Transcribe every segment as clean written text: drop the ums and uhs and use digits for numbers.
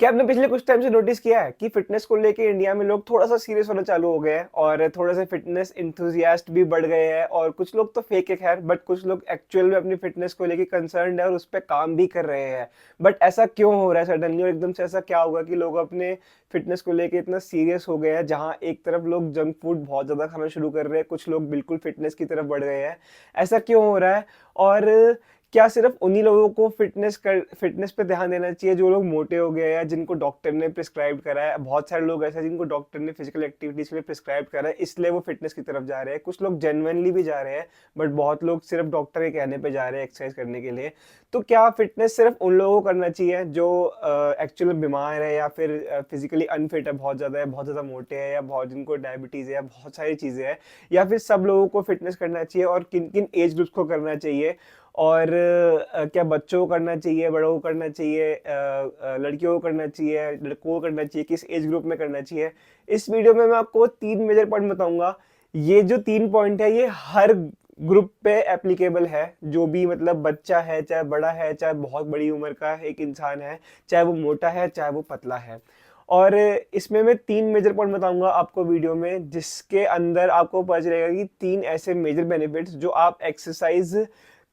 क्या आपने पिछले कुछ टाइम से नोटिस किया है कि फिटनेस को लेके इंडिया में लोग थोड़ा सा सीरियस होना चालू हो गए हैं और थोड़े से फिटनेस इंथुजियास्ट भी बढ़ गए हैं। और कुछ लोग तो फेक है खैर, बट कुछ लोग एक्चुअल में अपनी फिटनेस को लेके कंसर्न्ड है और उस पर काम भी कर रहे हैं। बट ऐसा क्यों हो रहा है सडनली, और एकदम से ऐसा क्या होगा कि लोग अपने फिटनेस को लेके इतना सीरियस हो गए हैं? जहाँ एक तरफ लोग जंक फूड बहुत ज़्यादा खाना शुरू कर रहे हैं, कुछ लोग बिल्कुल फिटनेस की तरफ बढ़ गए हैं। ऐसा क्यों हो रहा है? और क्या सिर्फ उन्हीं लोगों को फिटनेस पे ध्यान देना चाहिए जो लोग मोटे हो गए हैं, जिनको डॉक्टर ने प्रिस्क्राइब करा है? बहुत सारे लोग ऐसे हैं जिनको डॉक्टर ने फिजिकल एक्टिविटीज के लिए प्रिस्क्राइब करा है, इसलिए वो फिटनेस की तरफ जा रहे हैं। कुछ लोग जेन्युइनली भी जा रहे हैं, बट बहुत लोग सिर्फ डॉक्टर के कहने पे जा रहे हैं एक्सरसाइज करने के लिए। तो क्या फिटनेस सिर्फ उन लोगों को करना चाहिए जो एक्चुअली बीमार है, या फिर फिजिकली अनफिट है, बहुत ज़्यादा मोटे हैं, या बहुत जिनको डायबिटीज़ है, या बहुत सारी चीज़ें हैं? या फिर सब लोगों को फिटनेस करना चाहिए, और किन किन एज ग्रुप्स को करना चाहिए? और क्या बच्चों को करना चाहिए, बड़ों को करना चाहिए, लड़कियों को करना चाहिए, लड़कों को करना चाहिए, किस एज ग्रुप में करना चाहिए? इस वीडियो में मैं आपको 3 मेजर पॉइंट बताऊंगा। ये जो 3 पॉइंट है ये हर ग्रुप पे एप्लीकेबल है। जो भी मतलब बच्चा है, चाहे बड़ा है, चाहे बहुत बड़ी उम्र का एक इंसान है, चाहे वो मोटा है, चाहे वो पतला है। और इसमें मैं 3 मेजर पॉइंट बताऊंगा आपको वीडियो में, जिसके अंदर आपको पता चलेगा कि 3 ऐसे मेजर बेनिफिट्स जो आप एक्सरसाइज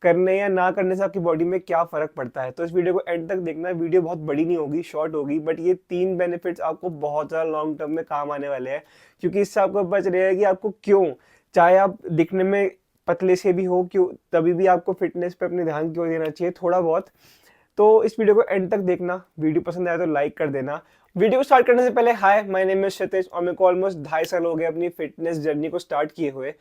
करने या ना करने से आपकी बॉडी में क्या फर्क पड़ता है। तो इस वीडियो को एंड तक देखना। वीडियो बहुत बड़ी नहीं होगी, शॉर्ट होगी, बट ये 3 बेनिफिट्स आपको बहुत ज़्यादा लॉन्ग टर्म में काम आने वाले हैं। क्योंकि इससे आपको पता चलेगा कि आपको क्यों, चाहे आप दिखने में पतले से भी हो, क्यों तभी भी आपको फिटनेस पे अपने ध्यान क्यों देना चाहिए थोड़ा बहुत। तो इस वीडियो को एंड तक देखना। वीडियो पसंद आया तो लाइक कर देना। वीडियो को स्टार्ट करने से पहले, हाय, माय नेम इज क्षितिज, और मेरे को ऑलमोस्ट 2.5 साल हो गए अपनी फिटनेस जर्नी को स्टार्ट किए हुए।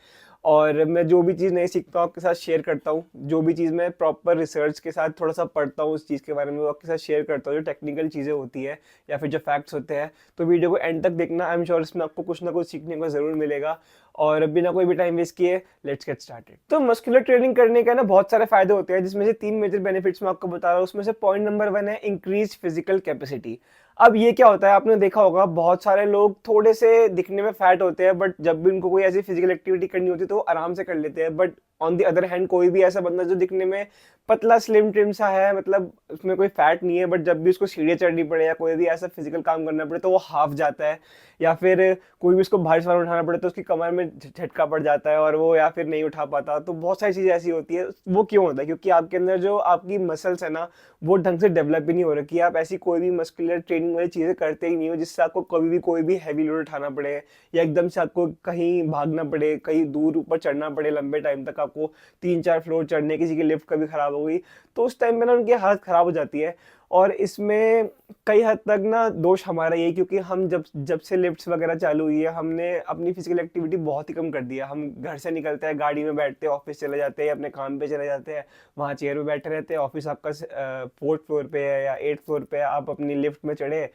और मैं जो भी चीज़ नहीं सीखता हूँ आपके साथ शेयर करता हूँ। जो भी चीज़ मैं प्रॉपर रिसर्च के साथ थोड़ा सा पढ़ता हूँ उस चीज़ के बारे में, वो आपके साथ शेयर करता हूँ, जो टेक्निकल चीज़ें होती है या फिर जो फैक्ट्स होते हैं। तो वीडियो को एंड तक देखना। आई एम श्योर इसमें आपको कुछ ना कुछ सीखने को ज़रूर मिलेगा। और बिना कोई भी टाइम वेस्ट किए लेट्स गेट स्टार्टेड। तो मस्कुलर ट्रेनिंग करने का ना बहुत सारे फायदे होते हैं, जिसमें से 3 मेजर बेनिफिट्स मैं आपको बता रहा हूँ। उसमें से पॉइंट नंबर 1 है इंक्रीज फिजिकल कैपेसिटी। अब ये क्या होता है, आपने देखा होगा बहुत सारे लोग थोड़े से दिखने में फैट होते हैं, बट जब भी उनको कोई ऐसी फिजिकल एक्टिविटी करनी होती है तो वो आराम से कर लेते हैं। But on the other hand कोई भी ऐसा बंदा जो दिखने में पतला स्लिम ट्रिम सा है, मतलब उसमें कोई फैट नहीं है, बट जब भी उसको सीढ़ियाँ चढ़नी पड़े या कोई भी ऐसा फिजिकल काम करना पड़े तो वो हाफ जाता है। या फिर कोई भी उसको भारी सामान उठाना पड़े तो उसकी कमर में झटका पड़ जाता है और वो या फिर नहीं उठा पाता। तो बहुत सारी चीज़ें ऐसी होती है। वो क्यों होता है? क्योंकि आपके अंदर जो आपकी मसल्स है ना, वो ढंग से डेवलप ही नहीं हो रखी है। आप ऐसी कोई भी मस्कुलर ट्रेनिंग वाली चीज़ें करते ही नहीं हो जिससे आपको कभी भी कोई भी हैवी लोड उठाना पड़े, या एकदम से आपको कहीं भागना पड़े, कहीं दूर ऊपर चढ़ना पड़े लंबे टाइम तक, आपको 3-4 फ्लोर चढ़ने, किसी की लिफ्ट कभी खराब हो गई तो उस टाइम में ना उनकी हालत खराब हो जाती है। और इसमें कई हद तक ना दोष हमारा ये है, क्योंकि हम जब जब से लिफ्ट्स वगैरह चालू हुई है, हमने अपनी फिजिकल एक्टिविटी बहुत ही कम कर दिया। हम घर से निकलते हैं, गाड़ी में बैठते हैं, ऑफिस चले जाते हैं, अपने काम पे चले जाते हैं, वहाँ चेयर पे बैठे रहते हैं। ऑफिस आपका 4th फ्लोर पे है या 8th फ्लोर पे है, आप अपनी लिफ्ट में चढ़े।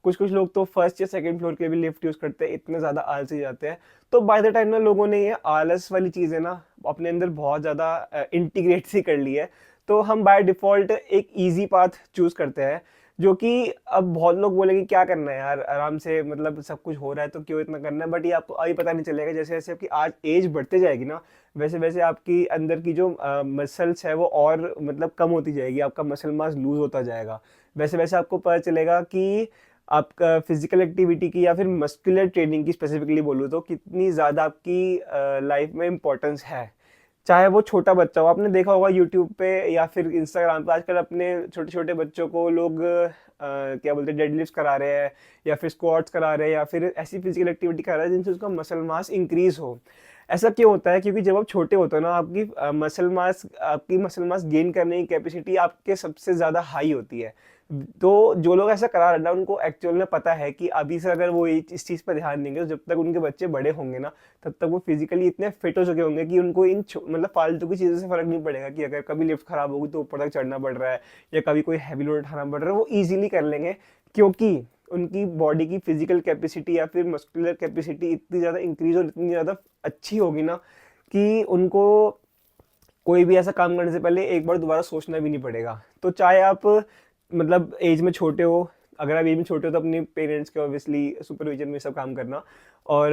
कुछ कुछ लोग तो फर्स्ट या सेकंड फ्लोर के भी लिफ्ट यूज़ करते हैं, इतने ज़्यादा आलसी जाते हैं। तो बाय द टाइम ना लोगों ने ये आलस वाली चीज़ें ना अपने अंदर बहुत ज़्यादा इंटीग्रेट सी कर ली है। तो हम बाय डिफ़ॉल्ट एक ईज़ी पाथ चूज़ करते हैं, जो कि अब बहुत लोग बोलेंगे क्या करना है यार, आराम से मतलब सब कुछ हो रहा है तो क्यों इतना करना है? बट ये आपको अभी पता नहीं चलेगा। जैसे जैसे आपकी आज एज बढ़ते जाएगी ना, वैसे वैसे आपकी अंदर की जो मसल्स है वो और मतलब कम होती जाएगी, आपका मसल मास लूज होता जाएगा। वैसे वैसे आपको पता चलेगा कि आपका फिजिकल एक्टिविटी की या फिर मस्कुलर ट्रेनिंग की स्पेसिफिकली बोलूँ तो कितनी ज़्यादा आपकी लाइफ में इम्पोर्टेंस है। चाहे वो छोटा बच्चा हो, आपने देखा होगा यूट्यूब पे या फिर इंस्टाग्राम पे आजकल अपने छोटे छोटे बच्चों को लोग क्या बोलते हैं, डेडलिफ्ट करा रहे हैं, या फिर स्क्वाट्स करा रहे हैं, या फिर ऐसी फिजिकल एक्टिविटी करा रहे हैं जिनसे उसका मसल मास इंक्रीज हो। ऐसा क्यों होता है? क्योंकि जब आप छोटे होते हो ना, आपकी मसल मास गेन करने की कैपेसिटी आपके सबसे ज़्यादा हाई होती है। तो जो लोग ऐसा करा रहे हैं ना, उनको एक्चुअल में पता है कि अभी से अगर वो इस चीज़ पर ध्यान देंगे तो जब तक उनके बच्चे बड़े होंगे ना, तब तक वो फिजिकली इतने फिट हो चुके होंगे कि उनको मतलब फालतू की चीज़ों से फर्क नहीं पड़ेगा कि अगर कभी लिफ्ट खराब होगी तो ऊपर तक चढ़ना पड़ रहा है, या कभी कोई हैवी लोड उठाना पड़ रहा है, वो इजीली कर लेंगे। क्योंकि उनकी बॉडी की फिजिकल कैपेसिटी या फिर मस्कुलर कैपेसिटी इतनी ज़्यादा इंक्रीज और इतनी ज़्यादा अच्छी होगी ना कि उनको कोई भी ऐसा काम करने से पहले एक बार दोबारा सोचना भी नहीं पड़ेगा। तो चाहे आप मतलब एज में छोटे हो, अगर आप ये भी छोटे हो तो अपने पेरेंट्स के ऑब्वियसली सुपरविजन में सब काम करना, और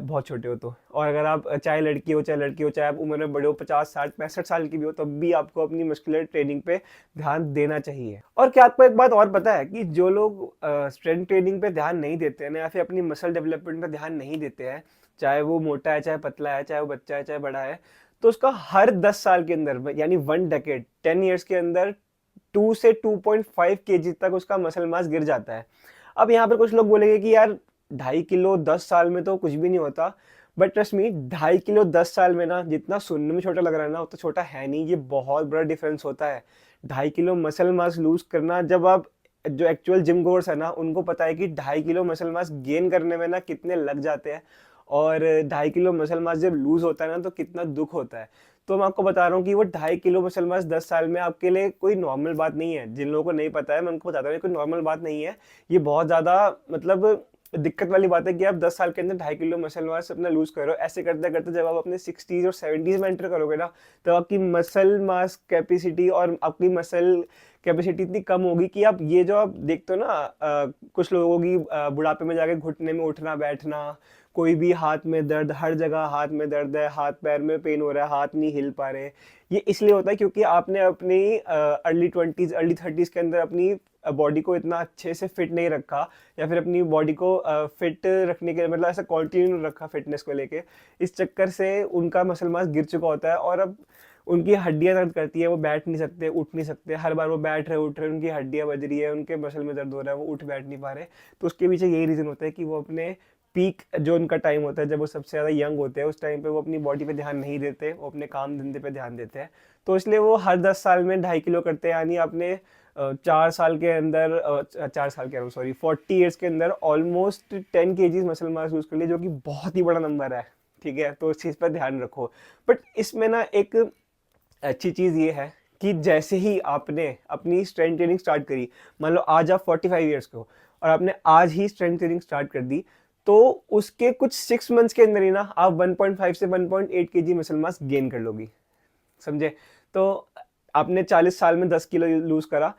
बहुत छोटे हो तो। और अगर आप चाहे लड़की हो चाहे लड़की हो, चाहे आप उम्र में बड़े हो 50 60 65 साल की भी हो, तब भी आपको अपनी मस्कुलर ट्रेनिंग पे ध्यान देना चाहिए। और क्या आपको एक बात और पता है कि जो लोग स्ट्रेंथ ट्रेनिंग पे ध्यान नहीं देते हैं ना, या फिर अपनी मसल डेवलपमेंट पे ध्यान नहीं देते हैं, चाहे वो मोटा है चाहे पतला है, चाहे वो बच्चा है चाहे बड़ा है, तो उसका हर 10 साल के अंदर, यानी 1 डेकेड 10 ईयर्स के अंदर 2 से 2.5 kg तक उसका मसल मास गिर जाता है। अब यहाँ पर कुछ लोग बोलेंगे कि यार 2.5 किलो 10 साल में तो कुछ भी नहीं होता, बट ट्रस्ट मी 2.5 किलो 10 साल में ना, जितना सुनने में छोटा लग रहा है ना, उतना छोटा है नहीं, ये बहुत बड़ा डिफरेंस होता है। 2.5 किलो मसल मास लूज करना, जब आप जो एक्चुअल जिम गोर्स है ना, उनको पता है कि 2.5 किलो मसल मास गेन करने में ना कितने लग जाते हैं, और 2.5 किलो मसल मास जब लूज होता है ना, तो कितना दुख होता है। तो मैं आपको बता रहा हूँ कि वो 2.5 किलो मसल मास 10 साल में आपके लिए कोई नॉर्मल बात नहीं है। जिन लोगों को नहीं पता है, मैं उनको बताता हूँ, कोई नॉर्मल बात नहीं है, ये बहुत ज़्यादा मतलब दिक्कत वाली बात है कि आप 10 साल के अंदर 2.5 किलो मसल मास अपना लूज करो। ऐसे करते करते जब आप अपने 60s और 70s में एंटर करोगे ना, तो आपकी मसल मास कैपेसिटी और आपकी मसल कैपेसिटी इतनी कम होगी कि आप ये जो आप देखते हो ना, कुछ लोगों की बुढ़ापे में जाके घुटने में उठना बैठना, कोई भी हाथ में दर्द, हर जगह हाथ में दर्द है, हाथ पैर में पेन हो रहा है, हाथ नहीं हिल पा रहे, ये इसलिए होता है क्योंकि आपने अपनी अर्ली 20s अर्ली 30s के अंदर अपनी बॉडी को इतना अच्छे से फिट नहीं रखा, या फिर अपनी बॉडी को फिट रखने के मतलब ऐसा कंटिन्यू रखा फिटनेस को लेके। इस चक्कर से उनका मसल मास गिर चुका होता है, और अब उनकी हड्डियां दर्द करती है, वो बैठ नहीं सकते, उठ नहीं सकते, हर बार वो बैठ रहे उठ रहे उनकी हड्डियां बज रही है, उनके मसल में दर्द हो रहा है, वो उठ बैठ नहीं पा रहे। तो उसके पीछे यही रीज़न होता है कि वो अपने पीक जो उनका टाइम होता है, जब वो सबसे ज़्यादा यंग होते हैं, उस टाइम पे वो अपनी बॉडी पे ध्यान नहीं देते, वो अपने काम धंधे पे ध्यान देते हैं। तो इसलिए वो हर 10 साल में 2.5 किलो करते हैं, यानी आपने 4 साल के अंदर 4 साल के, सॉरी 40 ईयर्स के अंदर almost 10 kg muscle mass use कर लिया, जो कि बहुत ही बड़ा नंबर है। ठीक है, तो इस चीज़ पर ध्यान रखो। बट इसमें ना एक अच्छी चीज़ ये है कि जैसे ही आपने अपनी स्ट्रेंथ ट्रेनिंग स्टार्ट करी, मान लो आज आप 45 ईयर्स के हो और आपने आज ही स्ट्रेंथ ट्रेनिंग स्टार्ट कर दी, तो उसके कुछ 6 मंथ्स के अंदर ही ना आप 1.5 से 1.8 kg मसल मास गेन कर लोगी। समझे? तो आपने 40 साल में 10 किलो लूज करा,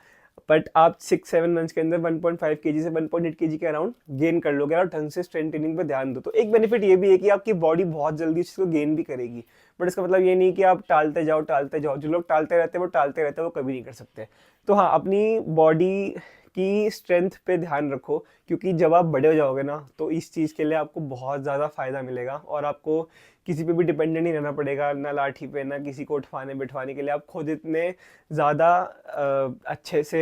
बट आप 6 7 मंथ्स के अंदर 1.5 kg से 1.8 kg के अराउंड गेन कर लोगे, और ढंग से स्ट्रेंथ ट्रेनिंग पे ध्यान दो। तो एक बेनिफिट ये भी है कि आपकी बॉडी बहुत जल्दी उसको गेन भी करेगी। बट इसका मतलब ये नहीं कि आप टालते जाओ टालते जाओ। जो लोग टालते रहते हैं वो टालते रहते हैं, वो कभी नहीं कर सकते। तो हाँ, अपनी बॉडी की स्ट्रेंथ पे ध्यान रखो, क्योंकि जब आप बड़े हो जाओगे ना, तो इस चीज़ के लिए आपको बहुत ज़्यादा फ़ायदा मिलेगा, और आपको किसी पे भी डिपेंडेंट नहीं रहना पड़ेगा, ना लाठी पे, ना किसी को उठवाने बिठवाने के लिए। आप खुद इतने ज़्यादा अच्छे से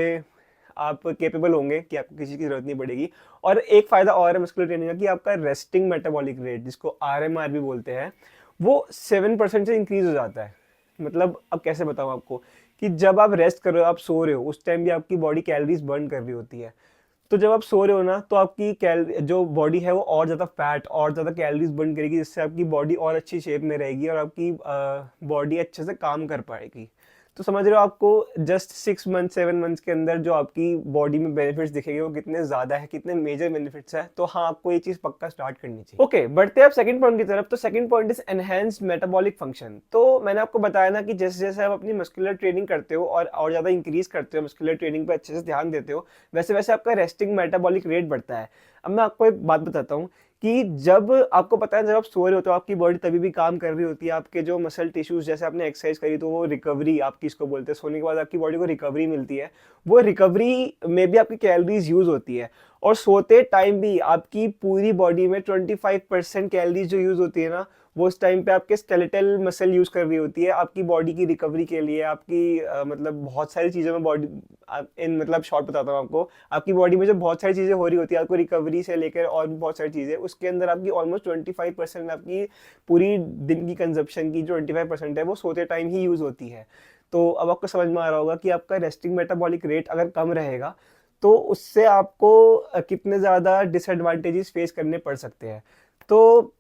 आप केपेबल होंगे कि आपको किसी की ज़रूरत नहीं पड़ेगी। और एक फ़ायदा और है मस्कुलर ट्रेनिंग का, कि आपका रेस्टिंग मेटाबॉलिक रेट, जिसको RMR भी बोलते हैं, वो 7% से इंक्रीज़ हो जाता है। मतलब अब कैसे बताऊँ आपको, कि जब आप रेस्ट कर रहे हो, आप सो रहे हो, उस टाइम भी आपकी बॉडी कैलोरीज बर्न कर रही होती है। तो जब आप सो रहे हो ना, तो आपकी जो बॉडी है वो और ज़्यादा फैट और ज़्यादा कैलोरीज बर्न करेगी, जिससे आपकी बॉडी और अच्छी शेप में रहेगी, और आपकी बॉडी अच्छे से काम कर पाएगी। तो समझ रहे हो, आपको जस्ट 6 मंथ 7 मंथ्स के अंदर जो आपकी बॉडी में बेनिफिट्स दिखेंगे वो कितने ज़्यादा है, कितने मेजर बेनिफिट्स है। तो हाँ, आपको ये चीज़ पक्का स्टार्ट करनी चाहिए। ओके, बढ़ते हैं अब सेकंड पॉइंट की तरफ। तो second point is enhanced metabolic function. तो मैंने आपको बताया ना कि जैसे जैसे आप अपनी मस्कुलर ट्रेनिंग करते हो और ज़्यादा इंक्रीज करते हो, मस्कुलर ट्रेनिंग पे अच्छे से ध्यान देते हो, वैसे वैसे आपका रेस्टिंग मेटाबॉलिक रेट बढ़ता है। अब मैं आपको एक बात बताता हूँ कि जब आपको पता है, जब आप सो रहे होते हो, आपकी बॉडी तभी भी काम कर रही होती है। आपके जो मसल टिश्यूज, जैसे आपने एक्सरसाइज करी तो वो रिकवरी आपकी, इसको बोलते हैं, सोने के बाद आपकी बॉडी को रिकवरी मिलती है। वो रिकवरी में भी आपकी कैलोरीज यूज होती है, और सोते टाइम भी आपकी पूरी बॉडी में 25% कैलोरीज जो यूज होती है ना, वो उस टाइम पे आपके स्केलेटल मसल यूज कर रही होती है आपकी बॉडी की रिकवरी के लिए। आपकी मतलब बहुत सारी चीज़ों में बॉडी, इन मतलब शॉर्ट बताता हूँ आपको, आपकी बॉडी में जो बहुत सारी चीज़ें हो रही होती है, आपको रिकवरी से लेकर और भी बहुत सारी चीज़ें, उसके अंदर आपकी ऑलमोस्ट 25% आपकी पूरी दिन की कंजप्शन की जो 25% है, वो सोते टाइम ही यूज़ होती है। तो अब आपको समझ में आ रहा होगा कि आपका रेस्टिंग मेटाबॉलिक रेट अगर कम रहेगा, तो उससे आपको कितने ज़्यादा डिसएडवांटेजेस फेस करने पड़ सकते हैं। तो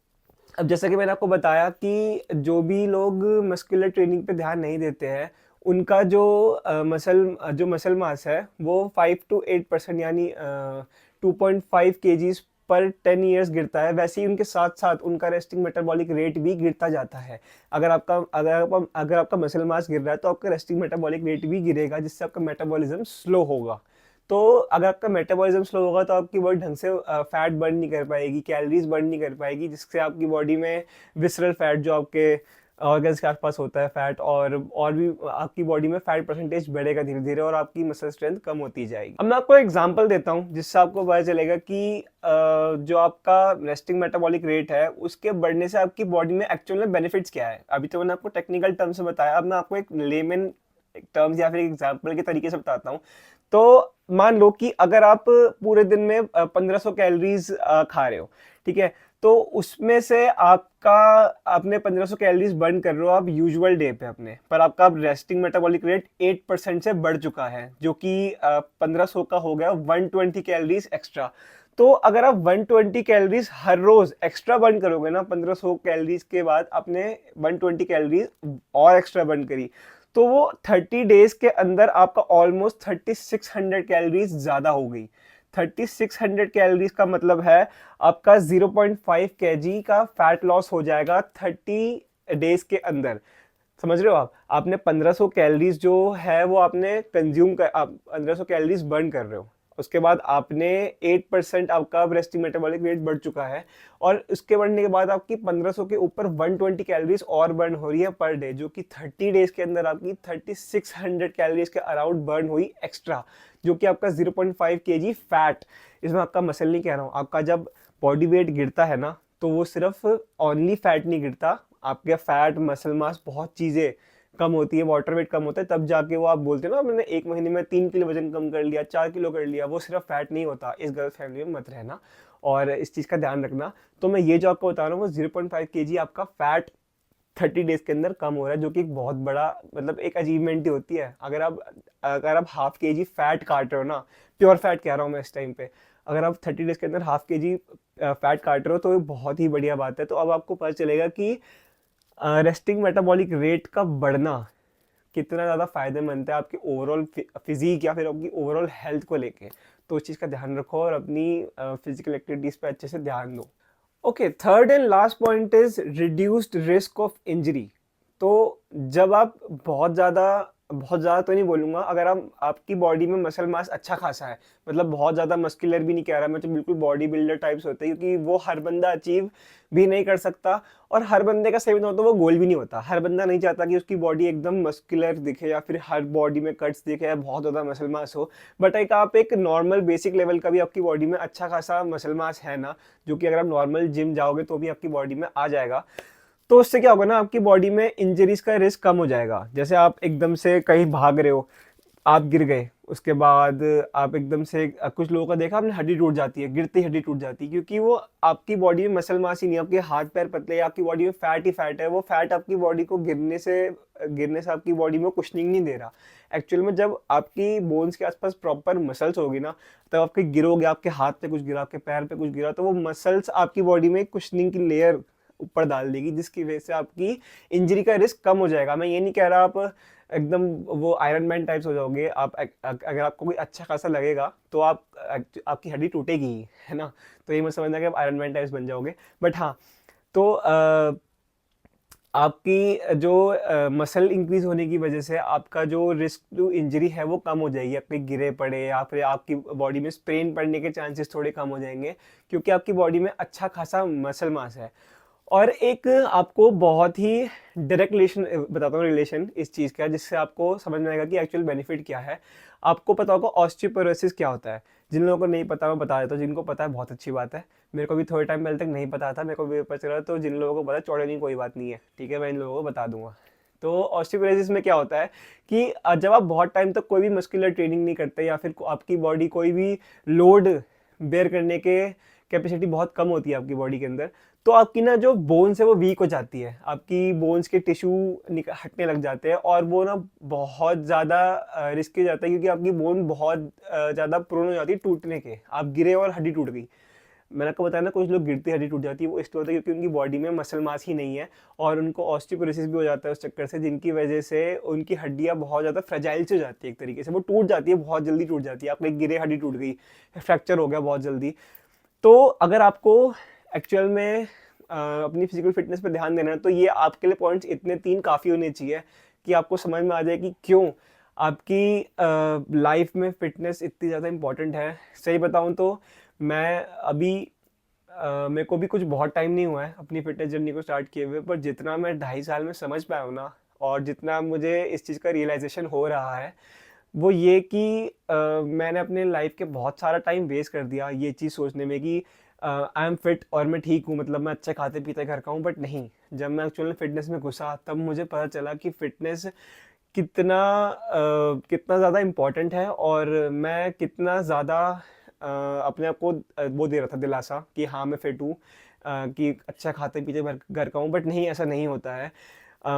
अब जैसा कि मैंने आपको बताया कि जो भी लोग मस्कुलर ट्रेनिंग पे ध्यान नहीं देते हैं, उनका जो मसल मास है वो 5 to 8%, यानी 2.5 kgs पर 10 ईयर्स गिरता है। वैसे ही उनके साथ साथ उनका रेस्टिंग मेटाबॉलिक रेट भी गिरता जाता है। अगर आपका मसल मास गिर रहा है, तो आपका रेस्टिंग मेटाबॉलिक रेट भी गिरेगा, जिससे आपका मेटाबॉलिज्म स्लो होगा। तो अगर आपका मेटाबॉलिज्म स्लो होगा तो आपकी बॉडी ढंग से फैट बर्न नहीं कर पाएगी, कैलोरीज बर्न नहीं कर पाएगी, जिससे आपकी बॉडी में विसरल फैट जो आपके ऑर्गन्स के आसपास होता है फैट, और भी आपकी बॉडी में फैट परसेंटेज बढ़ेगा धीरे धीरे और आपकी मसल स्ट्रेंथ कम होती जाएगी। अब मैं आपको एग्जांपल देता हूँ जिससे आपको पता चलेगा कि जो आपका रेस्टिंग मेटाबॉलिक रेट है उसके बढ़ने से आपकी बॉडी में एक्चुअल में बेनिफिट्स क्या है। अभी तो मैंने आपको टेक्निकल टर्म से बताया, अब मैं आपको एक लेमन टर्म्स या फिर एग्जाम्पल के तरीके से बताता हूँ। तो मान लो कि अगर आप पूरे दिन में 1500 कैलोरीज खा रहे हो, ठीक है, तो उसमें से आपने 1500 कैलोरीज बर्न कर रहे हो आप यूजुअल डे पे अपने, पर आपका रेस्टिंग मेटाबॉलिक रेट 8% से बढ़ चुका है, जो कि 1500 का हो गया 120 कैलोरीज एक्स्ट्रा। तो अगर आप 120 कैलोरीज हर रोज एक्स्ट्रा बर्न करोगे ना, 1500 कैलोरीज के बाद आपने 120 कैलोरीज और एक्स्ट्रा बर्न करी, तो वो 30 डेज के अंदर आपका ऑलमोस्ट 3600 कैलोरीज ज्यादा हो गई। 3600 कैलोरीज का मतलब है आपका 0.5 kg का फैट लॉस हो जाएगा 30 डेज के अंदर। समझ रहे हो आप? आपने 1500 कैलोरीज जो है वो आपने कंज्यूम कर, आप 1500 कैलोरीज बर्न कर रहे हो, उसके बाद आपने 8% आपका रेस्टिंग मेटाबॉलिक रेट बढ़ चुका है, और उसके बढ़ने के बाद आपकी 1500 के ऊपर 120 कैलोरीज और बर्न हो रही है पर डे, जो कि 30 डेज के अंदर आपकी 3600 कैलोरीज के अराउंड बर्न हुई एक्स्ट्रा, जो कि आपका 0.5 kg फैट। इसमें आपका मसल नहीं कह रहा हूँ, आपका जब बॉडी वेट गिरता है ना तो वो सिर्फ ओनली फैट नहीं गिरता, आपके फैट, मसल मास, बहुत चीजें कम होती है, वाटर वेट कम होता है, तब जाके वो आप बोलते हैं ना मैंने 1 महीने में 3 किलो वजन कम कर लिया, 4 किलो कर लिया, वो सिर्फ फैट नहीं होता। इस गलत फैमिली में मत रहना और इस चीज का ध्यान रखना। तो मैं ये जो आपको बता रहा हूँ वो 0.5 kg आपका फैट 30 डेज के अंदर कम हो रहा है, जो कि एक बहुत बड़ा मतलब एक अचीवमेंट ही होती है। अगर आप हाफ kg फैट काट रहे हो ना, प्योर फैट कह रहा हूँ मैं इस टाइम पे, अगर आप 30 डेज के अंदर हाफ kg फैट काट रहे हो तो ये बहुत ही बढ़िया बात है। तो अब आपको पता चलेगा कि रेस्टिंग मेटाबॉलिक रेट का बढ़ना कितना ज़्यादा फायदेमंद है आपकी ओवरऑल फिजिक या फिर आपकी ओवरऑल हेल्थ को लेके। तो उस चीज़ का ध्यान रखो और अपनी फिजिकल एक्टिविटीज़ पे अच्छे से ध्यान दो। Okay, third and last point is reduced risk of injury. तो जब आप बहुत ज़्यादा तो नहीं बोलूँगा, अगर आपकी बॉडी में मसल मास अच्छा खासा है, मतलब बहुत ज़्यादा मस्कुलर भी नहीं कह रहा मैं, तो बिल्कुल बॉडी बिल्डर टाइप्स होते हैं, क्योंकि वो हर बंदा अचीव भी नहीं कर सकता, और हर बंदे का सही बताऊं तो वो गोल भी नहीं होता। हर बंदा नहीं चाहता कि उसकी बॉडी एकदम मस्कुलर दिखे या फिर हर बॉडी में कट्स दिखे या बहुत ज़्यादा मसल मास हो, बट आप एक नॉर्मल बेसिक लेवल का भी आपकी बॉडी में अच्छा खासा मसल मास है ना, जो कि अगर आप नॉर्मल जिम जाओगे तो भी आपकी बॉडी में आ जाएगा। तो उससे क्या होगा ना, आपकी बॉडी में इंजरीज का रिस्क कम हो जाएगा। जैसे आप एकदम से कहीं भाग रहे हो, आप गिर गए, उसके बाद आप एकदम से, कुछ लोगों का देखा आपने, हड्डी टूट जाती है, गिरते ही हड्डी टूट जाती है, क्योंकि वो आपकी बॉडी में मसल मास ही नहीं, आपके हाथ पैर पतले, आपकी बॉडी में फैट ही फैट है। वो फैट आपकी बॉडी को गिरने से आपकी बॉडी में कुशनिंग नहीं दे रहा। एक्चुअल में जब आपकी बोन्स के आसपास प्रॉपर मसल्स होगी ना, तब आपके गिरोगे, आपके हाथ पे कुछ गिरा, आपके पैर पे कुछ गिरा, तो वो मसल्स आपकी बॉडी में कुशनिंग की लेयर ऊपर डाल देगी, जिसकी वजह से आपकी इंजरी का रिस्क कम हो जाएगा। मैं ये नहीं कह रहा आप एकदम वो आयरन मैन टाइप्स हो जाओगे, आप अगर आपको कोई अच्छा खासा लगेगा तो आपकी हड्डी टूटेगी ही, है ना। तो ये मत समझना कि आप आयरन मैन टाइप्स बन जाओगे, बट हाँ, तो आपकी जो मसल इंक्रीज होने की वजह से आपका जो रिस्क टू इंजरी है वो कम हो जाएगी। आपके गिरे पड़े या फिर आपकी बॉडी में स्प्रेन पड़ने के चांसेस थोड़े कम हो जाएंगे, क्योंकि आपकी बॉडी में अच्छा खासा मसल मास है। और एक आपको बहुत ही डायरेक्ट रिलेशन बताता हूँ, रिलेशन इस चीज़ का, जिससे आपको समझ में आएगा कि एक्चुअल बेनिफिट क्या है। आपको पता होगा ऑस्टियोपोरोसिस क्या होता है। जिन लोगों को नहीं पता मैं बता देता हूँ, जिनको पता है बहुत अच्छी बात है। मेरे को भी थोड़े टाइम पहले तक नहीं पता था, मेरे को भी पता चला, तो जिन लोगों को पता है चौड़े नहीं, कोई बात नहीं है, ठीक है, मैं इन लोगों को बता दूंगा। तो ऑस्टियोपोरोसिस में क्या होता है कि जब आप बहुत टाइम तक कोई भी मस्कुलर ट्रेनिंग नहीं करते या फिर आपकी बॉडी कोई भी लोड बेयर करने के कैपेसिटी बहुत कम होती है आपकी बॉडी के अंदर, तो आपकी ना जो बोन्स है वो वीक हो जाती है, आपकी बोन्स के टिश्यू हटने लग जाते हैं, और वो ना बहुत ज़्यादा रिस्की जाता है, क्योंकि आपकी बोन बहुत ज़्यादा प्रोन हो जाती है टूटने के। आप गिरे और हड्डी टूट गई। मैंने आपको बताया ना, कुछ लोग गिरते हड्डी टूट जाती है, वो इसलिए होता है क्योंकि उनकी बॉडी में मसल मास ही नहीं है, और उनको ऑस्टियोपोरोसिस भी हो जाता है उस चक्कर से, जिनकी वजह से उनकी हड्डियाँ बहुत ज़्यादा फ्रेजाइल से हो जाती है, एक तरीके से वो टूट जाती है, बहुत जल्दी टूट जाती है। आप एक गिरे, हड्डी टूट गई, फ्रैक्चर हो गया बहुत जल्दी। तो अगर आपको एक्चुअल में अपनी फिजिकल फिटनेस पे ध्यान देना है, तो ये आपके लिए पॉइंट्स इतने 3 काफ़ी होने चाहिए कि आपको समझ में आ जाए कि क्यों आपकी लाइफ में फ़िटनेस इतनी ज़्यादा इम्पोर्टेंट है। सही बताऊँ तो मैं अभी मेरे को भी कुछ बहुत टाइम नहीं हुआ है अपनी फ़िटनेस जर्नी को स्टार्ट किए हुए, पर जितना मैं 2.5 साल में समझ पाया हूँ ना, और जितना मुझे इस चीज़ का रियलाइज़ेशन हो रहा है, वो ये कि मैंने अपने लाइफ के बहुत सारा टाइम वेस्ट कर दिया ये चीज़ सोचने में कि आई एम फिट और मैं ठीक हूँ, मतलब मैं अच्छा खाते पीते घर का हूँ। बट नहीं, जब मैं एक्चुअली फिटनेस में घुसा तब मुझे पता चला कि फिटनेस कितना ज़्यादा इम्पोर्टेंट है, और मैं कितना ज़्यादा अपने आप को वो दे रहा था दिलासा कि हाँ मैं फिट हूँ, कि अच्छा खाते पीते घर का हूँ। बट नहीं, ऐसा नहीं होता है।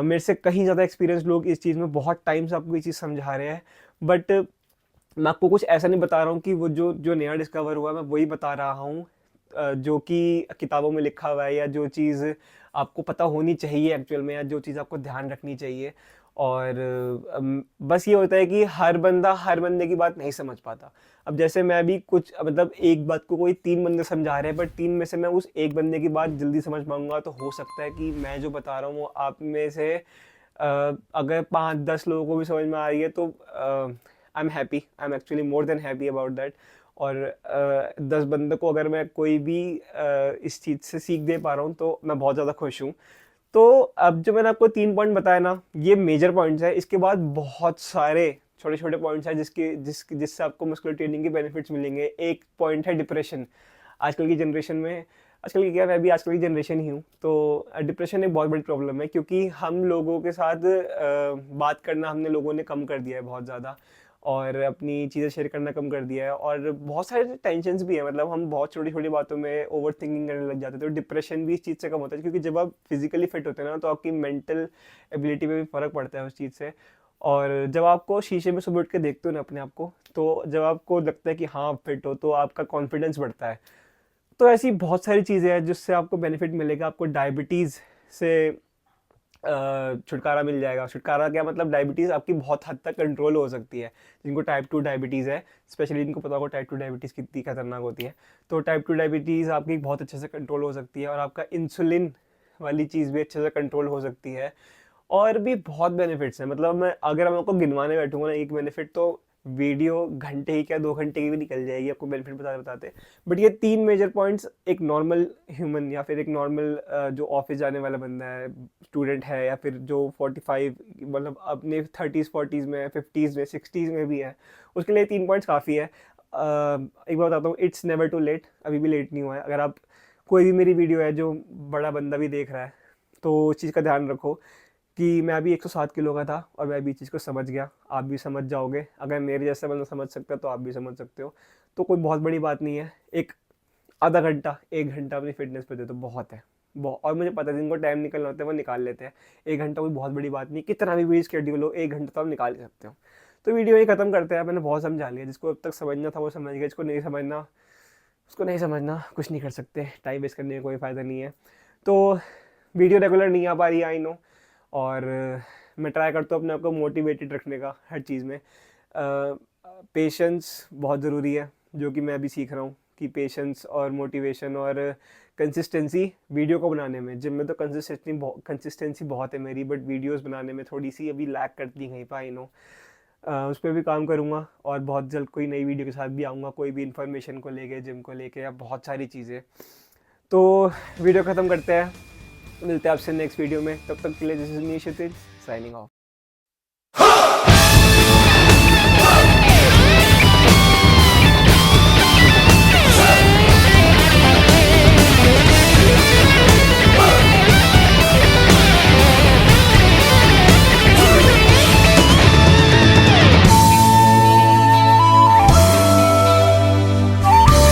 मेरे से कहीं ज़्यादा एक्सपीरियंस लोग इस चीज़ में बहुत टाइम से आपको ये चीज़ समझा रहे हैं। बट मैं आपको कुछ ऐसा नहीं बता रहा हूँ कि वो जो जो नया डिस्कवर हुआ मैं वही बता रहा हूँ, जो कि किताबों में लिखा हुआ है, या जो चीज़ आपको पता होनी चाहिए एक्चुअल में, या जो चीज़ आपको ध्यान रखनी चाहिए। और बस ये होता है कि हर बंदे की बात नहीं समझ पाता। अब जैसे मैं भी कुछ मतलब एक बात को कोई 3 बंदे समझा रहे हैं, बट 3 में से मैं उस एक बंदे की बात जल्दी समझ पाऊंगा, तो हो सकता है कि मैं जो बता रहा हूँ वो आप में से अगर 5-10 लोगों को भी समझ में आ रही है, तो I am happy, I am actually more than happy about that. और 10 बंदों को अगर मैं कोई भी इस चीज़ से सीख दे पा रहा हूँ तो मैं बहुत ज़्यादा खुश हूँ। तो अब जो मैंने आपको 3 पॉइंट बताया ना, ये मेजर पॉइंट्स है। इसके बाद बहुत सारे छोटे छोटे पॉइंट्स हैं जिससे आपको मस्कुलर ट्रेनिंग के बेनिफिट्स मिलेंगे। एक पॉइंट है डिप्रेशन। आजकल की जनरेशन में, आजकल की क्या, मैं भी आजकल की जनरेशन ही हूँ, तो डिप्रेशन एक बहुत बड़ी प्रॉब्लम है, क्योंकि हम लोगों के साथ बात करना हमने लोगों ने कम कर दिया है बहुत ज़्यादा, और अपनी चीज़ें शेयर करना कम कर दिया है, और बहुत सारे टेंशन्स भी हैं। मतलब हम बहुत छोटी छोटी बातों में ओवर थिंकिंग करने लग जाते हैं, तो डिप्रेशन भी इस चीज़ से कम होता है, क्योंकि जब आप फिजिकली फिट होते हैं ना, तो आपकी मेंटल एबिलिटी पे भी फ़र्क पड़ता है उस चीज़ से। और जब आपको शीशे में सुबह उठ के देखते हो ना अपने आप को, तो जब आपको लगता है कि हाँ आप फिट हो, तो आपका कॉन्फिडेंस बढ़ता है। तो ऐसी बहुत सारी चीज़ें हैं जिससे आपको बेनिफिट मिलेगा। आपको डायबिटीज़ से छुटकारा मिल जाएगा। छुटकारा क्या मतलब, डायबिटीज़ आपकी बहुत हद तक कंट्रोल हो सकती है। जिनको टाइप 2 डायबिटीज़ है, स्पेशली जिनको पता होगा टाइप 2 डायबिटीज़ कितनी खतरनाक होती है, तो टाइप 2 डायबिटीज़ आपकी बहुत अच्छे से कंट्रोल हो सकती है, और आपका इंसुलिन वाली चीज़ भी अच्छे से कंट्रोल हो सकती है। और भी बहुत बेनिफिट्स हैं। मतलब मैं अगर मैं आपको गिनवाने बैठूंगा ना एक बेनिफिट, तो वीडियो घंटे ही क्या 2 घंटे की भी निकल जाएगी आपको बेनिफिट बताते बताते। बट ये 3 मेजर पॉइंट्स एक नॉर्मल ह्यूमन, या फिर एक नॉर्मल जो ऑफिस जाने वाला बंदा है, स्टूडेंट है, या फिर जो 45 मतलब अपने 30s 40s में, 50s में, 60s में भी है, उसके लिए 3 पॉइंट्स काफ़ी है। एक बार बताता हूँ, इट्स नेवर टू लेट। अभी भी लेट नहीं हुआ है। अगर आप कोई भी मेरी वीडियो है जो बड़ा बंदा भी देख रहा है, तो उस चीज़ का ध्यान रखो कि मैं अभी 107 किलो का था और मैं अभी इस चीज़ को समझ गया। आप भी समझ जाओगे। अगर मेरे जैसा बंदा समझ सकता है तो आप भी समझ सकते हो। तो कोई बहुत बड़ी बात नहीं है। एक आधा घंटा 1 घंटा अपनी फिटनेस पे दे तो बहुत है। और मुझे पता है जिनको टाइम निकलना होता है वो निकाल लेते हैं। 1 घंटा कोई बहुत बड़ी बात नहीं, कितना भी बिजी स्केड्यूल हो 1 घंटा तो आप निकाल ही सकते हो। तो वीडियो ही खत्म करते हैं। मैंने बहुत समझा लिया। जिसको अब तक समझना था वो समझ गया, जिसको नहीं समझना उसको नहीं समझना, कुछ नहीं कर सकते। टाइम वेस्ट करने का कोई फ़ायदा नहीं है। तो वीडियो रेगुलर नहीं आ पा रही है, आई नो। और मैं ट्राई करता हूँ अपने आप को मोटिवेटेड रखने का हर चीज़ में। पेशेंस बहुत ज़रूरी है, जो कि मैं अभी सीख रहा हूँ कि पेशेंस और मोटिवेशन और कंसिस्टेंसी वीडियो को बनाने में। जिम में तो कंसिस्टेंसी बहुत है मेरी, बट वीडियोस बनाने में थोड़ी सी अभी लैक करती कहीं पर, आई नो। उस पर भी काम करूँगा, और बहुत जल्द कोई नई वीडियो के साथ भी आऊँगा, कोई भी इन्फॉर्मेशन को लेके, जिम को लेके, या बहुत सारी चीज़ें। तो वीडियो ख़त्म करते हैं। मिलते हैं आपसे नेक्स्ट वीडियो में। तब तक के लिए this is me Kshitij, signing off.